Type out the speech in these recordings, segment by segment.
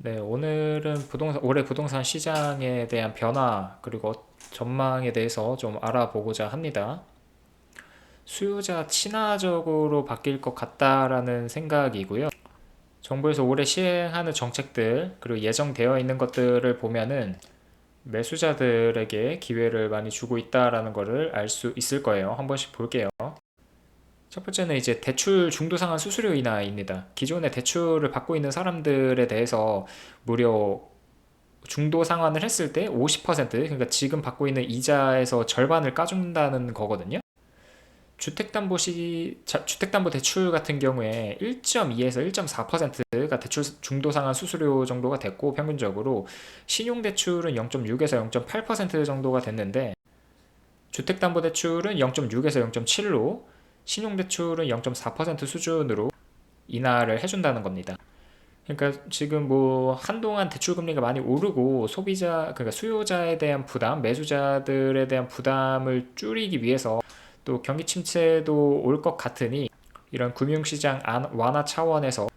네, 오늘은 올해 부동산 시장에 대한 변화, 그리고 전망에 대해서 좀 알아보고자 합니다. 수요자 친화적으로 바뀔 것 같다라는 생각이고요. 정부에서 올해 시행하는 정책들, 그리고 예정되어 있는 것들을 보면은 매수자들에게 기회를 많이 주고 있다라는 것을 알 수 있을 거예요. 한 번씩 볼게요. 첫 번째는 이제 대출 중도상환 수수료 인하입니다. 기존에 대출을 받고 있는 사람들에 대해서 무려 중도 상환을 했을 때 50%, 그러니까 지금 받고 있는 이자에서 절반을 까준다는 거거든요. 주택담보대출 같은 경우에 1.2에서 1.4%가 대출 중도 상환 수수료 정도가 됐고, 평균적으로 신용대출은 0.6에서 0.8% 정도가 됐는데, 주택담보대출은 0.6에서 0.7로, 신용대출은 0.4% 수준으로 인하를 해준다는 겁니다. 그러니까 지금 뭐 한동안 대출 금리가 많이 오르고 그러니까 수요자에 대한 부담, 매수자들에 대한 부담을 줄이기 위해서 또 경기 침체도 올 것 같으니 이런 금융시장 완화 차원에서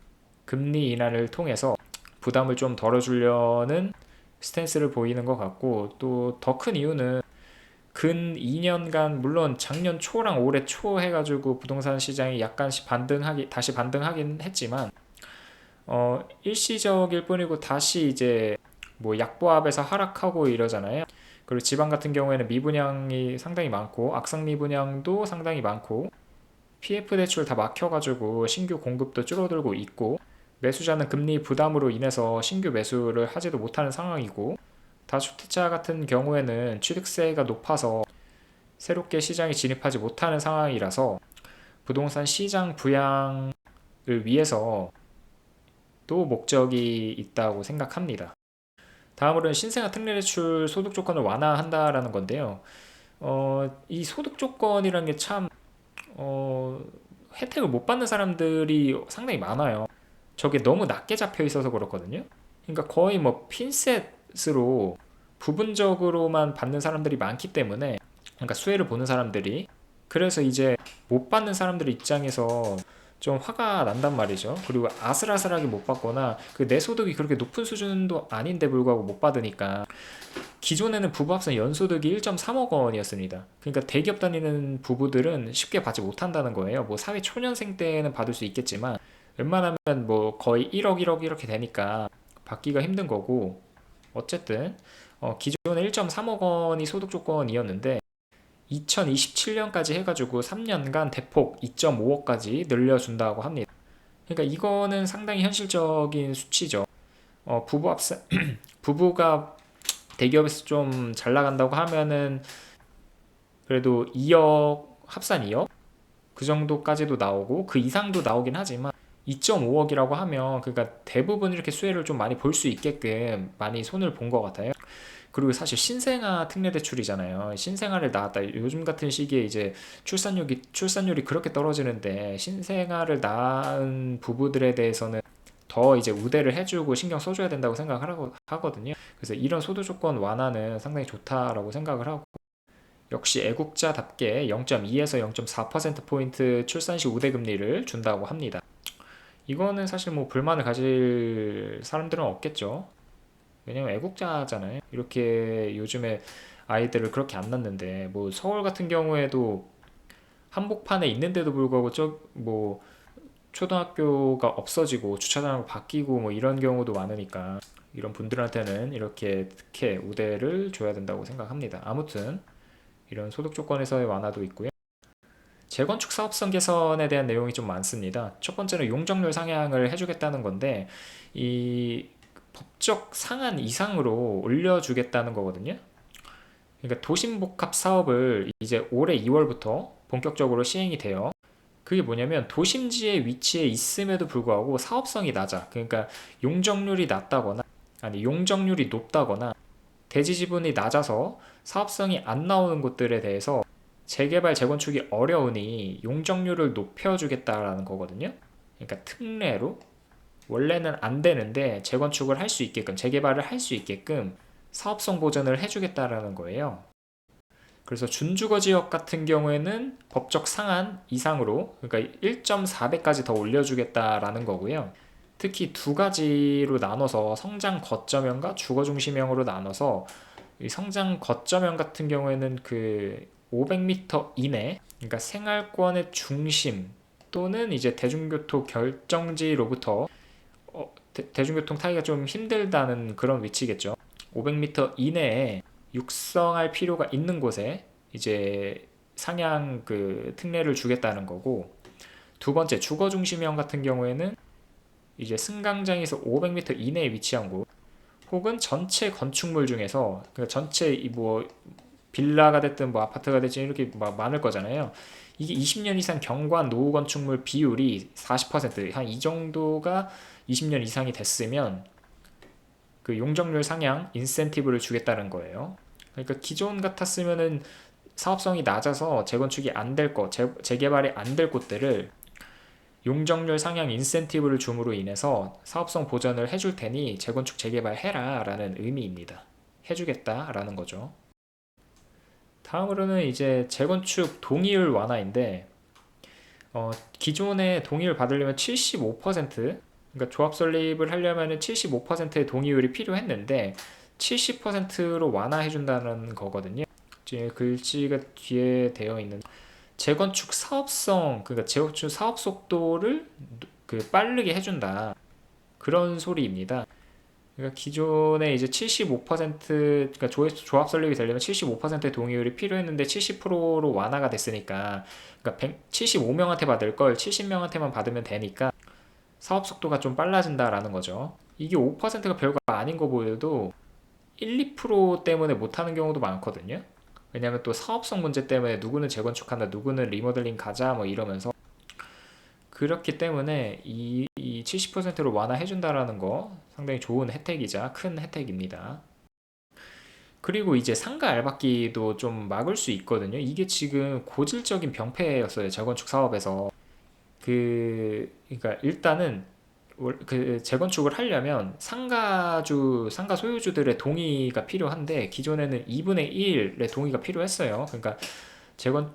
금리 인하를 통해서 부담을 좀 덜어주려는 스탠스를 보이는 것 같고, 또 더 큰 이유는 근 2년간 물론 작년 초랑 올해 초 해가지고 부동산 시장이 약간씩 다시 반등하긴 했지만 일시적일 뿐이고 다시 이제 뭐 약보합에서 하락하고 이러잖아요. 그리고 지방 같은 경우에는 미분양이 상당히 많고 악성 미분양도 상당히 많고 PF 대출 다 막혀가지고 신규 공급도 줄어들고 있고, 매수자는 금리 부담으로 인해서 신규 매수를 하지도 못하는 상황이고, 다주택자 같은 경우에는 취득세가 높아서 새롭게 시장에 진입하지 못하는 상황이라서 부동산 시장 부양을 위해서 또 목적이 있다고 생각합니다. 다음으로는 신생아 특례대출 소득 조건을 완화한다라는 건데요. 이 소득 조건이라는 게 참, 혜택을 못 받는 사람들이 상당히 많아요. 저게 너무 낮게 잡혀 있어서 그렇거든요. 그러니까 거의 뭐 핀셋으로 부분적으로만 받는 사람들이 많기 때문에, 그러니까 수혜를 보는 사람들이, 그래서 이제 못 받는 사람들 입장에서 좀 화가 난단 말이죠. 그리고 아슬아슬하게 못 받거나 그 내 소득이 그렇게 높은 수준도 아닌데 불구하고 못 받으니까, 기존에는 부부 합산 연소득이 1.3억 원이었습니다. 그러니까 대기업 다니는 부부들은 쉽게 받지 못한다는 거예요. 뭐 사회 초년생 때는 받을 수 있겠지만 웬만하면 뭐 거의 1억, 1억 이렇게 되니까 받기가 힘든 거고, 어쨌든 기존에 1.3억 원이 소득 조건이었는데 2027년까지 해가지고 3년간 대폭 2.5억까지 늘려준다고 합니다. 그러니까 이거는 상당히 현실적인 수치죠. 부부가 대기업에서 좀 잘 나간다고 하면은 그래도 2억, 합산 2억? 그 정도까지도 나오고 그 이상도 나오긴 하지만 2.5억이라고 하면 그러니까 대부분 이렇게 수혜를 좀 많이 볼 수 있게끔 많이 손을 본 것 같아요. 그리고 사실 신생아 특례 대출이잖아요. 신생아를 낳았다. 요즘 같은 시기에 이제 출산율이 그렇게 떨어지는데 신생아를 낳은 부부들에 대해서는 더 이제 우대를 해주고 신경 써줘야 된다고 생각을 하거든요. 그래서 이런 소득 조건 완화는 상당히 좋다라고 생각을 하고, 역시 애국자답게 0.2에서 0.4%포인트 출산시 우대 금리를 준다고 합니다. 이거는 사실 뭐 불만을 가질 사람들은 없겠죠. 왜냐면 애국자잖아요. 이렇게 요즘에 아이들을 그렇게 안 낳는데, 뭐 서울 같은 경우에도 한복판에 있는데도 불구하고 저 뭐 초등학교가 없어지고 주차장이 바뀌고 뭐 이런 경우도 많으니까 이런 분들한테는 이렇게 특혜 우대를 줘야 된다고 생각합니다. 아무튼 이런 소득 조건에서의 완화도 있고요. 재건축 사업성 개선에 대한 내용이 좀 많습니다. 첫 번째는 용적률 상향을 해주겠다는 건데, 이 법적 상한 이상으로 올려주겠다는 거거든요. 그러니까 도심복합 사업을 이제 올해 2월부터 본격적으로 시행이 돼요. 그게 뭐냐면 도심지에 위치해 있음에도 불구하고 사업성이 낮아. 그러니까 용적률이 낮다거나 아니 용적률이 높다거나 대지 지분이 낮아서 사업성이 안 나오는 곳들에 대해서 재개발 재건축이 어려우니 용적률을 높여주겠다라는 거거든요. 그러니까 특례로 원래는 안 되는데 재건축을 할 수 있게끔, 재개발을 할 수 있게끔 사업성 보전을 해주겠다라는 거예요. 그래서 준주거 지역 같은 경우에는 법적 상한 이상으로, 그러니까 1.4배까지 더 올려주겠다라는 거고요. 특히 두 가지로 나눠서 성장 거점형과 주거 중심형으로 나눠서 이 성장 거점형 같은 경우에는 그 500m 이내, 그러니까 생활권의 중심 또는 이제 대중교통 결정지로부터 대중교통 타기가 좀 힘들다는 그런 위치겠죠. 500m 이내에 육성할 필요가 있는 곳에 이제 상향 그 특례를 주겠다는 거고, 두 번째 주거 중심형 같은 경우에는 이제 승강장에서 500m 이내에 위치한 곳 혹은 전체 건축물 중에서 그 전체 뭐 빌라가 됐든 뭐 아파트가 됐든 이렇게 막 많을 거잖아요. 이게 20년 이상 경관 노후 건축물 비율이 40%한 이 정도가 20년 이상이 됐으면 그 용적률 상향 인센티브를 주겠다는 거예요. 그러니까 기존 같았으면은 사업성이 낮아서 재건축이 안 될 거, 재개발이 안 될 곳들을 용적률 상향 인센티브를 줌으로 인해서 사업성 보전을 해줄 테니 재건축 재개발 해라 라는 의미입니다. 해주겠다 라는 거죠. 다음으로는 이제 재건축 동의율 완화인데, 기존에 동의를 받으려면 75%, 그러니까 조합 설립을 하려면 75%의 동의율이 필요했는데 70%로 완화해준다는 거거든요. 이제 글씨가 뒤에 되어 있는 재건축 사업성, 그러니까 재건축 사업 속도를 그 빠르게 해준다, 그런 소리입니다. 그러니까 기존에 이제 75%, 그러니까 조합 설립이 되려면 75%의 동의율이 필요했는데 70%로 완화가 됐으니까, 그러니까 75명한테 받을 걸 70명한테만 받으면 되니까 사업 속도가 좀 빨라진다라는 거죠. 이게 5%가 별거 아닌 거 보여도 1, 2% 때문에 못하는 경우도 많거든요. 왜냐면 또 사업성 문제 때문에 누구는 재건축한다, 누구는 리모델링 가자 뭐 이러면서, 그렇기 때문에 이 70%로 완화해준다라는 거 상당히 좋은 혜택이자 큰 혜택입니다. 그리고 이제 상가 알박기도 좀 막을 수 있거든요. 이게 지금 고질적인 병폐였어요, 재건축 사업에서. 그러니까 일단은 그 재건축을 하려면 상가 소유주들의 동의가 필요한데 기존에는 2분의 1의 동의가 필요했어요. 그러니까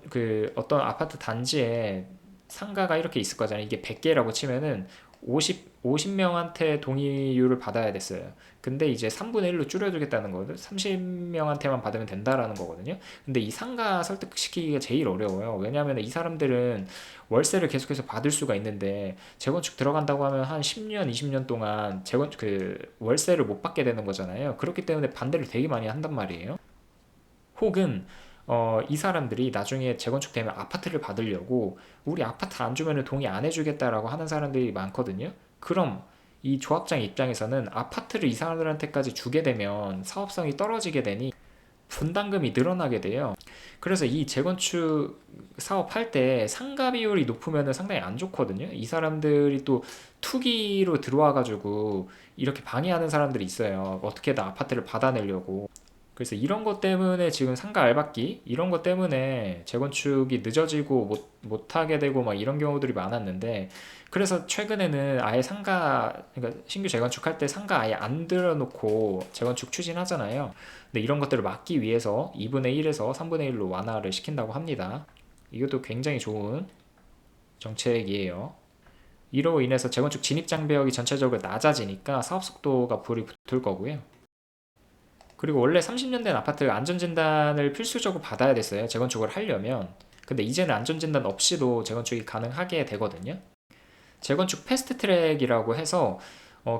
그 어떤 아파트 단지에 상가가 이렇게 있을 거잖아요. 이게 100개라고 치면은 50명한테 동의율을 받아야 됐어요. 근데 이제 3분의 1로 줄여주겠다는 거거든. 30명한테만 받으면 된다라는 거거든요. 근데 이 상가 설득시키기가 제일 어려워요. 왜냐하면 이 사람들은 월세를 계속해서 받을 수가 있는데 재건축 들어간다고 하면 한 10년, 20년 동안 그 월세를 못 받게 되는 거잖아요. 그렇기 때문에 반대를 되게 많이 한단 말이에요. 혹은 이 사람들이 나중에 재건축되면 아파트를 받으려고 우리 아파트 안 주면 동의 안 해주겠다라고 하는 사람들이 많거든요. 그럼 이 조합장 입장에서는 아파트를 이 사람들한테까지 주게 되면 사업성이 떨어지게 되니 분담금이 늘어나게 돼요. 그래서 이 재건축 사업할 때 상가 비율이 높으면 상당히 안 좋거든요. 이 사람들이 또 투기로 들어와 가지고 이렇게 방해하는 사람들이 있어요. 어떻게든 아파트를 받아내려고. 그래서 이런 것 때문에 지금 상가 알박기 이런 것 때문에 재건축이 늦어지고 못하게 되고 막 이런 경우들이 많았는데, 그래서 최근에는 아예 그러니까 신규 재건축할 때 상가 아예 안 들어놓고 재건축 추진하잖아요. 근데 이런 것들을 막기 위해서 2분의 1에서 3분의 1로 완화를 시킨다고 합니다. 이것도 굉장히 좋은 정책이에요. 이로 인해서 재건축 진입 장벽이 전체적으로 낮아지니까 사업 속도가 불이 붙을 거고요. 그리고 원래 30년 된 아파트 안전진단을 필수적으로 받아야 됐어요, 재건축을 하려면. 근데 이제는 안전진단 없이도 재건축이 가능하게 되거든요. 재건축 패스트트랙이라고 해서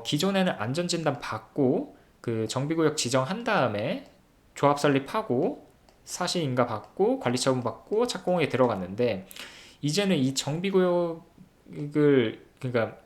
기존에는 안전진단 받고 그 정비구역 지정한 다음에 조합 설립하고 사시인가 받고 관리처분 받고 착공에 들어갔는데, 이제는 이 정비구역을 그러니까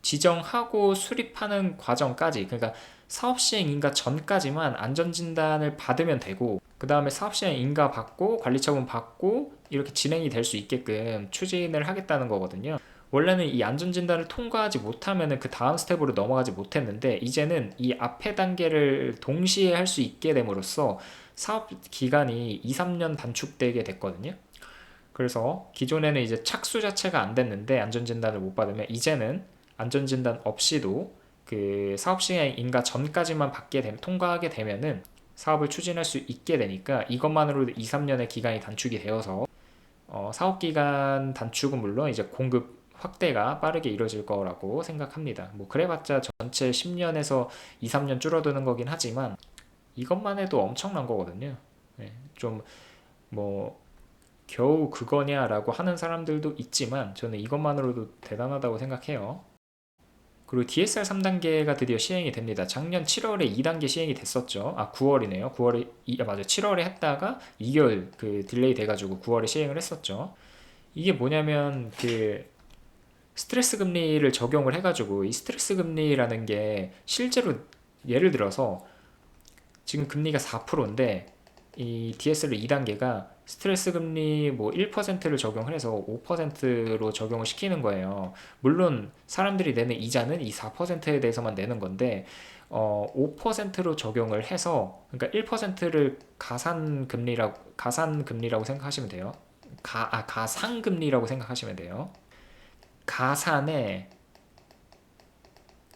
지정하고 수립하는 과정까지, 그러니까 사업 시행 인가 전까지만 안전진단을 받으면 되고, 그 다음에 사업 시행 인가 받고 관리처분 받고 이렇게 진행이 될 수 있게끔 추진을 하겠다는 거거든요. 원래는 이 안전진단을 통과하지 못하면 그 다음 스텝으로 넘어가지 못했는데, 이제는 이 앞에 단계를 동시에 할 수 있게 됨으로써 사업 기간이 2, 3년 단축되게 됐거든요. 그래서 기존에는 이제 착수 자체가 안 됐는데 안전진단을 못 받으면, 이제는 안전진단 없이도 그 사업 시행 인가 전까지만 통과하게 되면은 사업을 추진할 수 있게 되니까 이것만으로도 2, 3년의 기간이 단축이 되어서 사업 기간 단축은 물론 이제 공급 확대가 빠르게 이루어질 거라고 생각합니다. 뭐 그래봤자 전체 10년에서 2, 3년 줄어드는 거긴 하지만 이것만 해도 엄청난 거거든요. 네, 좀뭐 겨우 그거냐라고 하는 사람들도 있지만 저는 이것만으로도 대단하다고 생각해요. 그리고 DSR 3단계가 드디어 시행이 됩니다. 작년 7월에 2단계 시행이 됐었죠. 9월이네요. 9월에 맞아요. 7월에 했다가 2개월 그 딜레이 돼가지고 9월에 시행을 했었죠. 이게 뭐냐면 그 스트레스 금리를 적용을 해가지고 이 스트레스 금리라는 게 실제로 예를 들어서 지금 금리가 4%인데 이 DSR 2단계가 스트레스 금리 뭐 1%를 적용을 해서 5%로 적용을 시키는 거예요. 물론 사람들이 내는 이자는 이 4%에 대해서만 내는 건데 5%로 적용을 해서 그러니까 1%를 가산 금리라고 생각하시면 돼요. 가상 금리라고 생각하시면 돼요. 가산의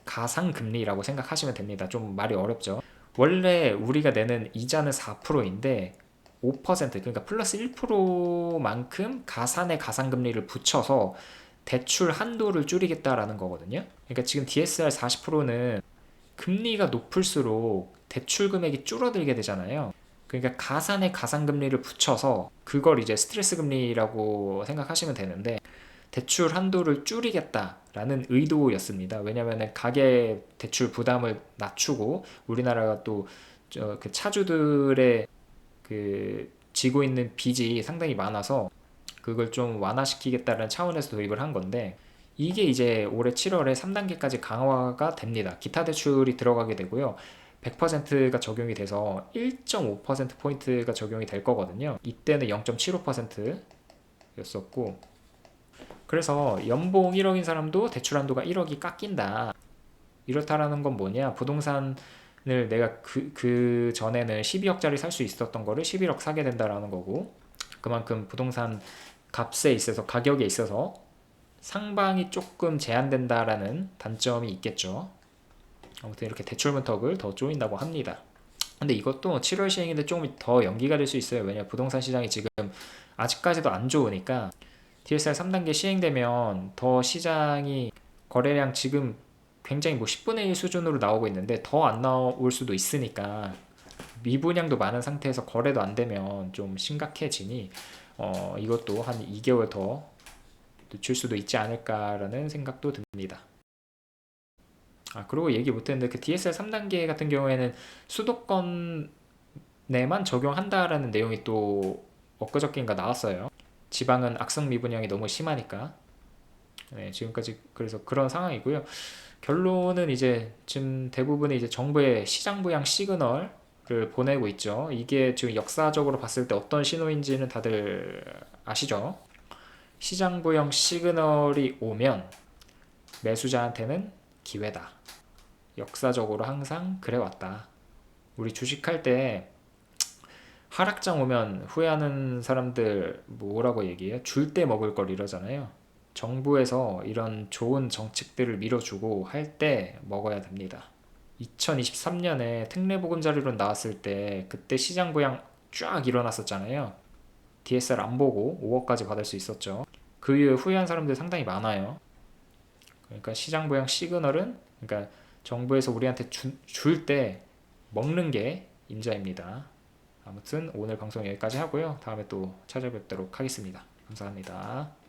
가상 금리라고 생각하시면 됩니다. 좀 말이 어렵죠. 원래 우리가 내는 이자는 4%인데 5% 그러니까 플러스 1%만큼 가산의 가산금리를 붙여서 대출 한도를 줄이겠다라는 거거든요. 그러니까 지금 DSR 40%는 금리가 높을수록 대출 금액이 줄어들게 되잖아요. 그러니까 가산의 가산금리를 붙여서 그걸 이제 스트레스 금리라고 생각하시면 되는데 대출 한도를 줄이겠다라는 의도였습니다. 왜냐하면 가계 대출 부담을 낮추고 우리나라가 또 그 차주들의 그 지고 있는 빚이 상당히 많아서 그걸 좀 완화시키겠다는 차원에서 도입을 한 건데 이게 이제 올해 7월에 3단계까지 강화가 됩니다. 기타 대출이 들어가게 되고요. 100%가 적용이 돼서 1.5%포인트가 적용이 될 거거든요. 이때는 0.75%였었고 그래서 연봉 1억인 사람도 대출 한도가 1억이 깎인다. 이렇다라는 건 뭐냐? 부동산을 내가 그 전에는 12억짜리 살 수 있었던 거를 11억 사게 된다라는 거고 그만큼 부동산 값에 있어서 가격에 있어서 상방이 조금 제한된다라는 단점이 있겠죠. 아무튼 이렇게 대출 문턱을 더 조인다고 합니다. 근데 이것도 7월 시행인데 조금 더 연기가 될 수 있어요. 왜냐 부동산 시장이 지금 아직까지도 안 좋으니까 DSR 3단계 시행되면 더 시장이 거래량 지금 굉장히 뭐 10분의 1 수준으로 나오고 있는데 더 안 나올 수도 있으니까 미분양도 많은 상태에서 거래도 안 되면 좀 심각해지니 이것도 한 2개월 더 늦출 수도 있지 않을까라는 생각도 듭니다. 그리고 얘기 못했는데 그 DSR 3단계 같은 경우에는 수도권 내만 적용한다라는 내용이 또 엊그저께인가 나왔어요. 지방은 악성 미분양이 너무 심하니까. 네, 지금까지 그래서 그런 상황이고요. 결론은 이제 지금 대부분의 이제 정부의 시장 부양 시그널을 보내고 있죠. 이게 지금 역사적으로 봤을 때 어떤 신호인지는 다들 아시죠? 시장 부양 시그널이 오면 매수자한테는 기회다. 역사적으로 항상 그래왔다. 우리 주식할 때 하락장 오면 후회하는 사람들 뭐라고 얘기해요? 줄 때 먹을 걸 이러잖아요. 정부에서 이런 좋은 정책들을 밀어주고 할 때 먹어야 됩니다. 2023년에 특례보금자리론 나왔을 때 그때 시장 부양 쫙 일어났었잖아요. DSR 안 보고 5억까지 받을 수 있었죠. 그 이후에 후회한 사람들 상당히 많아요. 그러니까 시장 부양 시그널은 그러니까 정부에서 우리한테 줄 때 먹는 게 임자입니다. 아무튼 오늘 방송 여기까지 하고요. 다음에 또 찾아뵙도록 하겠습니다. 감사합니다.